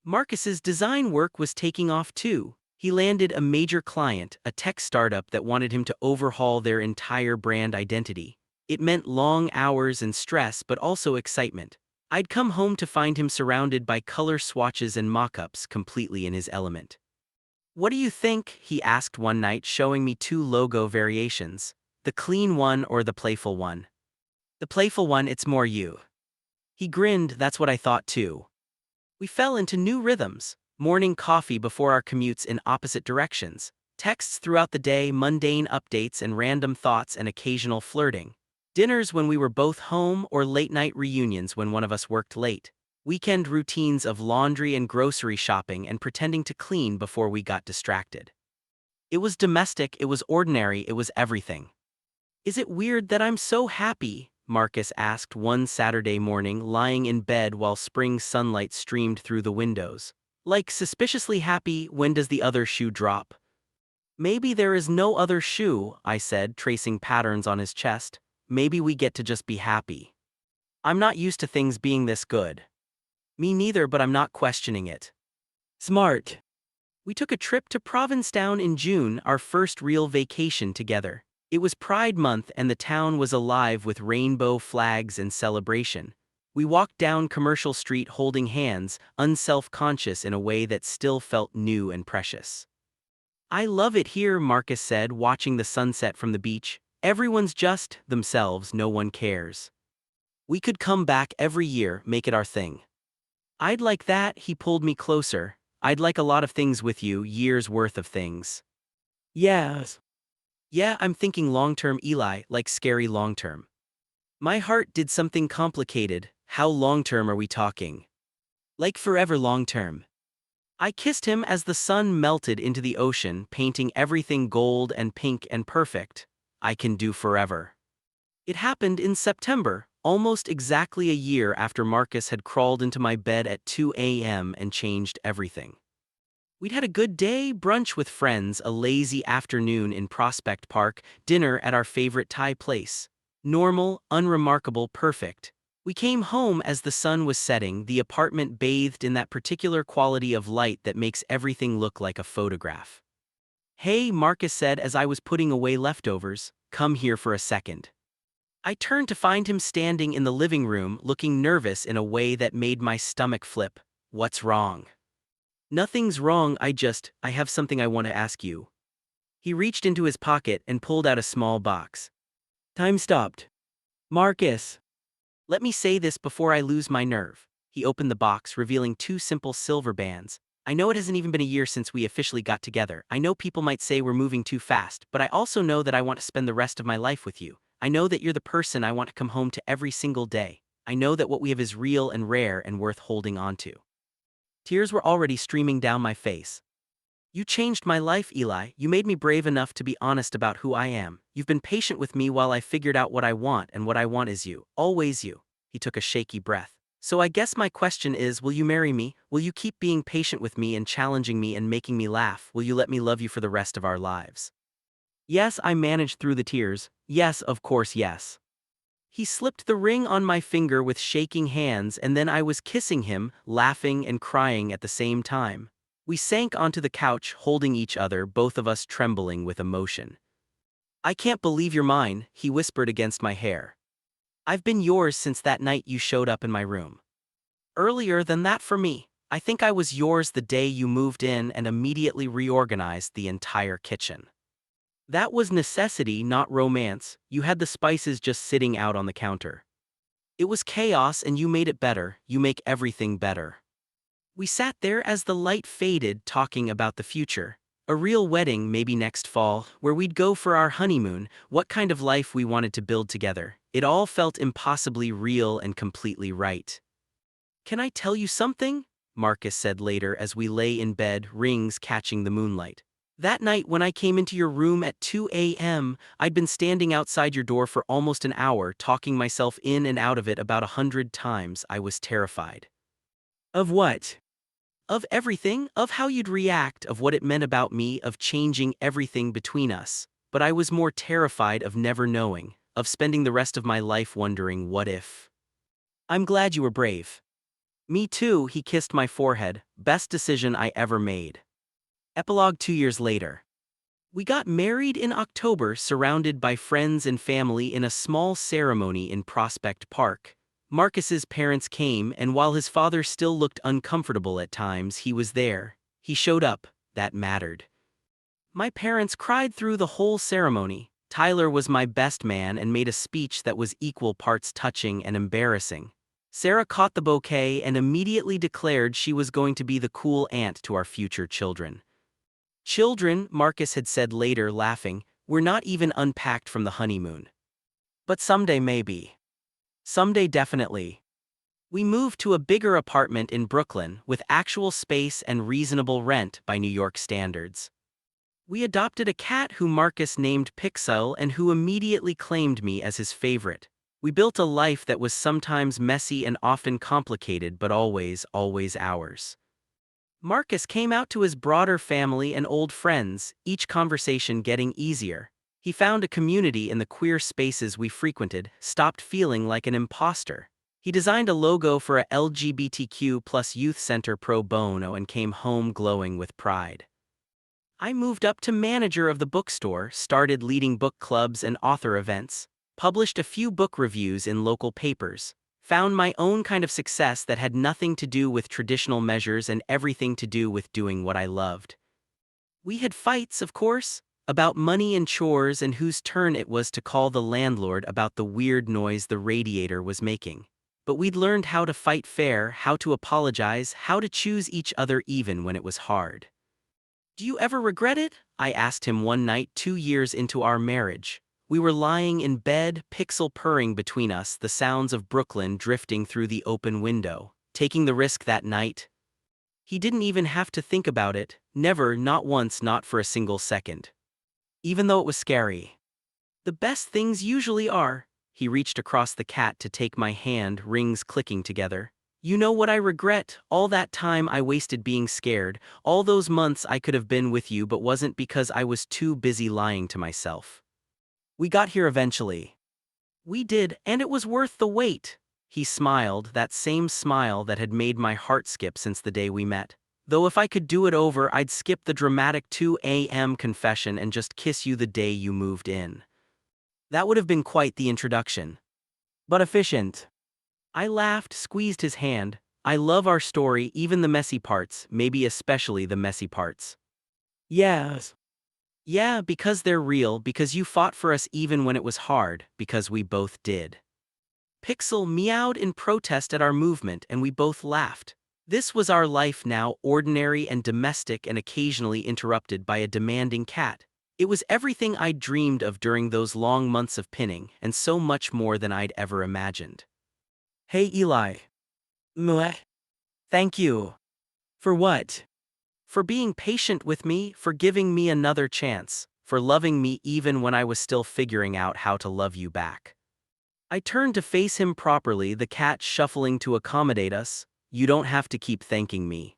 Marcus's design work was taking off too. He landed a major client, a tech startup that wanted him to overhaul their entire brand identity. It meant long hours and stress, but also excitement. I'd come home to find him surrounded by color swatches and mock-ups, completely in his element. What do you think? He asked one night, showing me two logo variations. The clean one or the playful one? The playful one, it's more you. He grinned, that's what I thought too. We fell into new rhythms. Morning coffee before our commutes in opposite directions, texts throughout the day, mundane updates and random thoughts and occasional flirting. Dinners when we were both home or late-night reunions when one of us worked late. Weekend routines of laundry and grocery shopping and pretending to clean before we got distracted. It was domestic, it was ordinary, it was everything. Is it weird that I'm so happy? Marcus asked one Saturday morning, lying in bed while spring sunlight streamed through the windows. Like suspiciously happy, when does the other shoe drop? Maybe there is no other shoe, I said, tracing patterns on his chest. Maybe we get to just be happy. I'm not used to things being this good. Me neither, but I'm not questioning it. Smart. We took a trip to Provincetown in June, our first real vacation together. It was Pride Month and the town was alive with rainbow flags and celebration. We walked down Commercial Street holding hands, unself-conscious in a way that still felt new and precious. I love it here, Marcus said, watching the sunset from the beach. Everyone's just themselves, no one cares. We could come back every year, make it our thing. I'd like that, he pulled me closer. I'd like a lot of things with you, years worth of things. Yes. Yeah, I'm thinking long-term, Eli, like scary long-term. My heart did something complicated. How long-term are we talking? Like forever long-term. I kissed him as the sun melted into the ocean, painting everything gold and pink and perfect. I can do forever. It happened in September, almost exactly a year after Marcus had crawled into my bed at 2 a.m. and changed everything. We'd had a good day, brunch with friends, a lazy afternoon in Prospect Park, dinner at our favorite Thai place. Normal, unremarkable, perfect. We came home as the sun was setting, the apartment bathed in that particular quality of light that makes everything look like a photograph. Hey, Marcus said as I was putting away leftovers, come here for a second. I turned to find him standing in the living room, looking nervous in a way that made my stomach flip. What's wrong? Nothing's wrong, I have something I want to ask you. He reached into his pocket and pulled out a small box. Time stopped. Marcus. Let me say this before I lose my nerve. He opened the box, revealing two simple silver bands. I know it hasn't even been a year since we officially got together. I know people might say we're moving too fast, but I also know that I want to spend the rest of my life with you. I know that you're the person I want to come home to every single day. I know that what we have is real and rare and worth holding on to. Tears were already streaming down my face. You changed my life, Eli. You made me brave enough to be honest about who I am. You've been patient with me while I figured out what I want, and what I want is you. Always you. He took a shaky breath. So I guess my question is, will you marry me? Will you keep being patient with me and challenging me and making me laugh? Will you let me love you for the rest of our lives? Yes, I managed through the tears. Yes, of course, yes. He slipped the ring on my finger with shaking hands, and then I was kissing him, laughing and crying at the same time. We sank onto the couch, holding each other, both of us trembling with emotion. I can't believe you're mine, he whispered against my hair. I've been yours since that night you showed up in my room. Earlier than that for me. I think I was yours the day you moved in and immediately reorganized the entire kitchen. That was necessity, not romance. You had the spices just sitting out on the counter. It was chaos and you made it better. You make everything better. We sat there as the light faded, talking about the future. A real wedding, maybe next fall, where we'd go for our honeymoon, what kind of life we wanted to build together. It all felt impossibly real and completely right. Can I tell you something? Marcus said later as we lay in bed, rings catching the moonlight. That night when I came into your room at 2 a.m., I'd been standing outside your door for almost an hour, talking myself in and out of it about 100 times. I was terrified. Of what? Of everything, of how you'd react, of what it meant about me, of changing everything between us. But I was more terrified of never knowing, of spending the rest of my life wondering what if. I'm glad you were brave. Me too, he kissed my forehead. Best decision I ever made. Epilogue 2 years later. We got married in October, surrounded by friends and family in a small ceremony in Prospect Park. Marcus's parents came, and while his father still looked uncomfortable at times, he was there. He showed up. That mattered. My parents cried through the whole ceremony. Tyler was my best man and made a speech that was equal parts touching and embarrassing. Sarah caught the bouquet and immediately declared she was going to be the cool aunt to our future children. Children, Marcus had said later, laughing, we're not even unpacked from the honeymoon. But someday maybe. Someday definitely. We moved to a bigger apartment in Brooklyn with actual space and reasonable rent by New York standards. We adopted a cat who Marcus named Pixel and who immediately claimed me as his favorite. We built a life that was sometimes messy and often complicated, but always ours. Marcus came out to his broader family and old friends, each conversation getting easier. He found a community in the queer spaces we frequented, stopped feeling like an imposter. He designed a logo for a LGBTQ+ youth center pro bono and came home glowing with pride. I moved up to manager of the bookstore, started leading book clubs and author events, published a few book reviews in local papers, found my own kind of success that had nothing to do with traditional measures and everything to do with doing what I loved. We had fights, of course. About money and chores and whose turn it was to call the landlord about the weird noise the radiator was making. But we'd learned how to fight fair, how to apologize, how to choose each other even when it was hard. "Do you ever regret it?" I asked him one night 2 years into our marriage. We were lying in bed, pixel purring between us, the sounds of Brooklyn drifting through the open window. Taking the risk that night? He didn't even have to think about it, never, not once, not for a single second. Even though it was scary. The best things usually are. He reached across the cat to take my hand, rings clicking together. "You know what I regret? All that time I wasted being scared, all those months I could have been with you but wasn't because I was too busy lying to myself. We got here eventually. We did, and it was worth the wait." He smiled, that same smile that had made my heart skip since the day we met. "Though if I could do it over, I'd skip the dramatic 2 a.m. confession and just kiss you the day you moved in." That would have been quite the introduction. But efficient. I laughed, squeezed his hand. "I love our story, even the messy parts, maybe especially the messy parts." "Yes." "Yeah, because they're real, because you fought for us even when it was hard, because we both did." Pixel meowed in protest at our movement and we both laughed. This was our life now, ordinary and domestic and occasionally interrupted by a demanding cat. It was everything I'd dreamed of during those long months of pinning, and so much more than I'd ever imagined. "Hey Eli." "Mwah." "Thank you." "For what?" "For being patient with me, for giving me another chance, for loving me even when I was still figuring out how to love you back." I turned to face him properly, the cat shuffling to accommodate us. "You don't have to keep thanking me."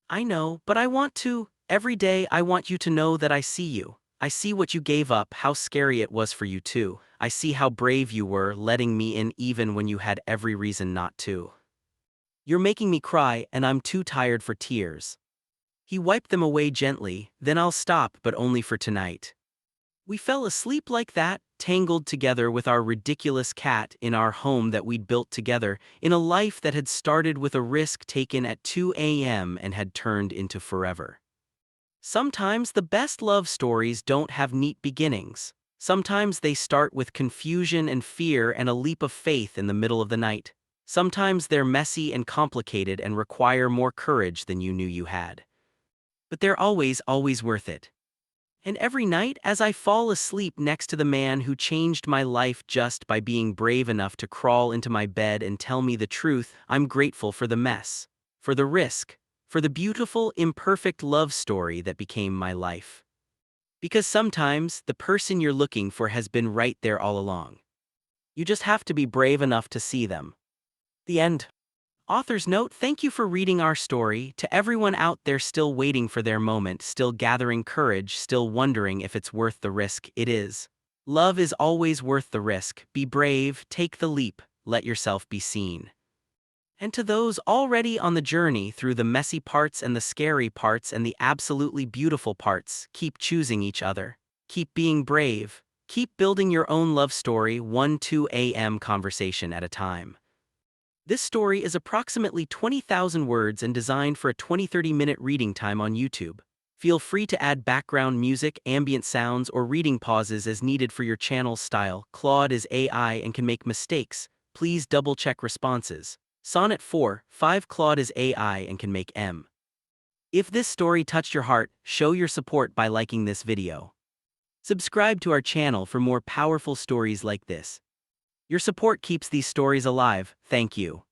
"I know, but I want to. Every day I want you to know that I see you. I see what you gave up, how scary it was for you too. I see how brave you were, letting me in even when you had every reason not to. You're making me cry and I'm too tired for tears." He wiped them away gently. "Then I'll stop, but only for tonight." We fell asleep like that, tangled together with our ridiculous cat in our home that we'd built together, in a life that had started with a risk taken at 2 a.m. and had turned into forever. Sometimes the best love stories don't have neat beginnings. Sometimes they start with confusion and fear and a leap of faith in the middle of the night. Sometimes they're messy and complicated and require more courage than you knew you had. But they're always, always worth it. And every night, as I fall asleep next to the man who changed my life just by being brave enough to crawl into my bed and tell me the truth, I'm grateful for the mess, for the risk, for the beautiful, imperfect love story that became my life. Because sometimes, the person you're looking for has been right there all along. You just have to be brave enough to see them. The end. Author's note: thank you for reading our story. To everyone out there still waiting for their moment, still gathering courage, still wondering if it's worth the risk, it is. Love is always worth the risk. Be brave, take the leap, let yourself be seen. And to those already on the journey through the messy parts and the scary parts and the absolutely beautiful parts, keep choosing each other. Keep being brave. Keep building your own love story, 1-2 a.m. conversation at a time. This story is approximately 20,000 words and designed for a 20-30 minute reading time on YouTube. Feel free to add background music, ambient sounds, or reading pauses as needed for your channel's style. Claude is AI and can make mistakes. Please double-check responses. Sonnet 4:5 Claude is AI and can make M. If this story touched your heart, show your support by liking this video. Subscribe to our channel for more powerful stories like this. Your support keeps these stories alive. Thank you.